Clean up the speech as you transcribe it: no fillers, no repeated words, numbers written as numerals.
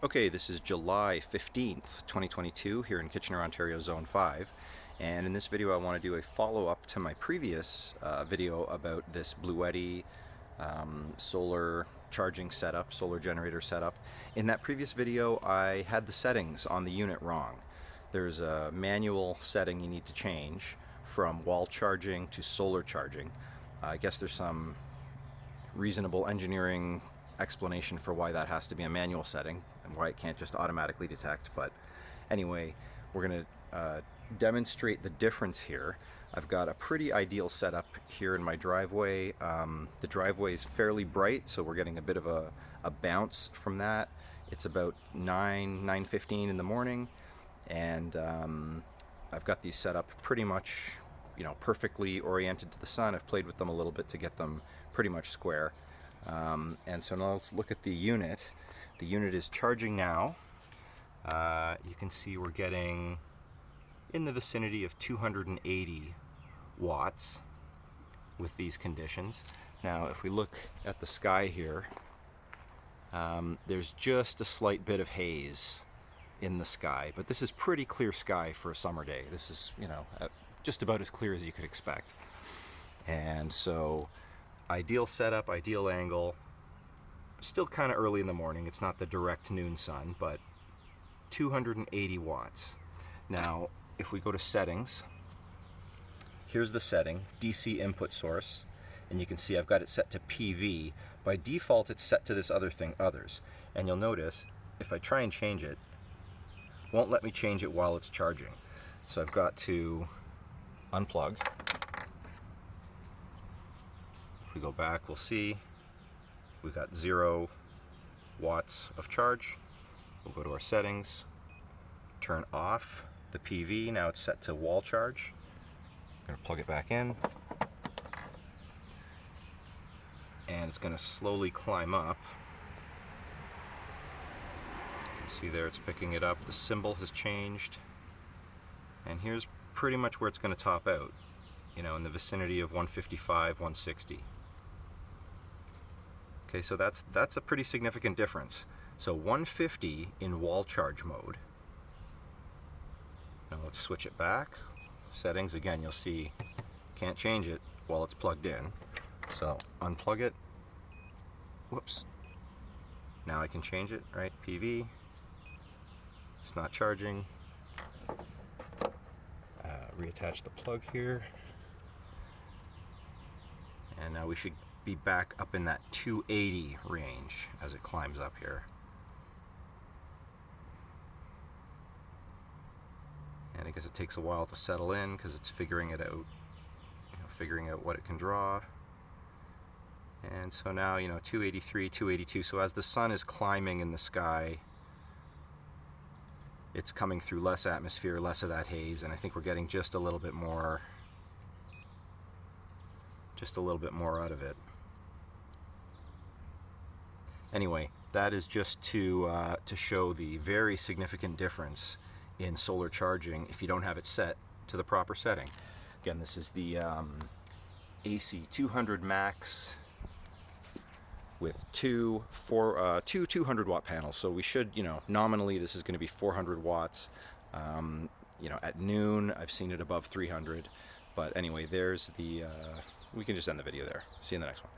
Okay, this is July 15th, 2022 here in Kitchener, Ontario, Zone 5. And in this video I want to do a follow-up to my previous video about this Bluetti solar charging setup, solar generator setup. In that previous video I had the settings on the unit wrong. There's a manual setting you need to change from wall charging to solar charging. I guess there's some reasonable engineering explanation for why that has to be a manual setting and why it can't just automatically detect. But anyway, we're going to demonstrate the difference here. I've got a pretty ideal setup here in my driveway. The driveway is fairly bright, so we're getting a bit of a bounce from that. It's about 9:15 in the morning, and I've got these set up pretty much, perfectly oriented to the sun. I've played with them a little bit to get them pretty much square. And so now let's look at the unit. The unit is charging now. You can see we're getting in the vicinity of 280 watts with these conditions. Now if we look at the sky here, there's just a slight bit of haze in the sky, but this is pretty clear sky for a summer day. This is, just about as clear as you could expect. And so ideal setup, ideal angle. Still kind of early in the morning. It's not the direct noon sun, but 280 watts. Now, if we go to settings, here's the setting, DC input source, and you can see I've got it set to PV. By default, it's set to this other thing, others. And you'll notice, if I try and change it, it won't let me change it while it's charging. So I've got to unplug. If we go back, we'll see we've got 0 watts of charge. We'll go to our settings, turn off the PV. Now it's set to wall charge. I'm going to plug it back in, and it's going to slowly climb up. You can see there it's picking it up. The symbol has changed, and here's pretty much where it's going to top out, in the vicinity of 155, 160. Okay, so that's a pretty significant difference. So 150 in wall charge mode. Now let's switch it back. Settings, again, you'll see can't change it while it's plugged in. So unplug it. Whoops. Now I can change it, right? PV. It's not charging. Reattach the plug here. And now we should be back up in that 280 range as it climbs up here. And I guess it takes a while to settle in because it's figuring it out, figuring out what it can draw. And so now, 283, 282. So as the sun is climbing in the sky, it's coming through less atmosphere, less of that haze, and I think we're getting just a little bit more out of it. Anyway, that is just to show the very significant difference in solar charging if you don't have it set to the proper setting. Again, this is the AC200MAX with two 200 watt panels. So we should, nominally this is going to be 400 watts. At noon I've seen it above 300. But anyway, there's the we can just end the video there. See you in the next one.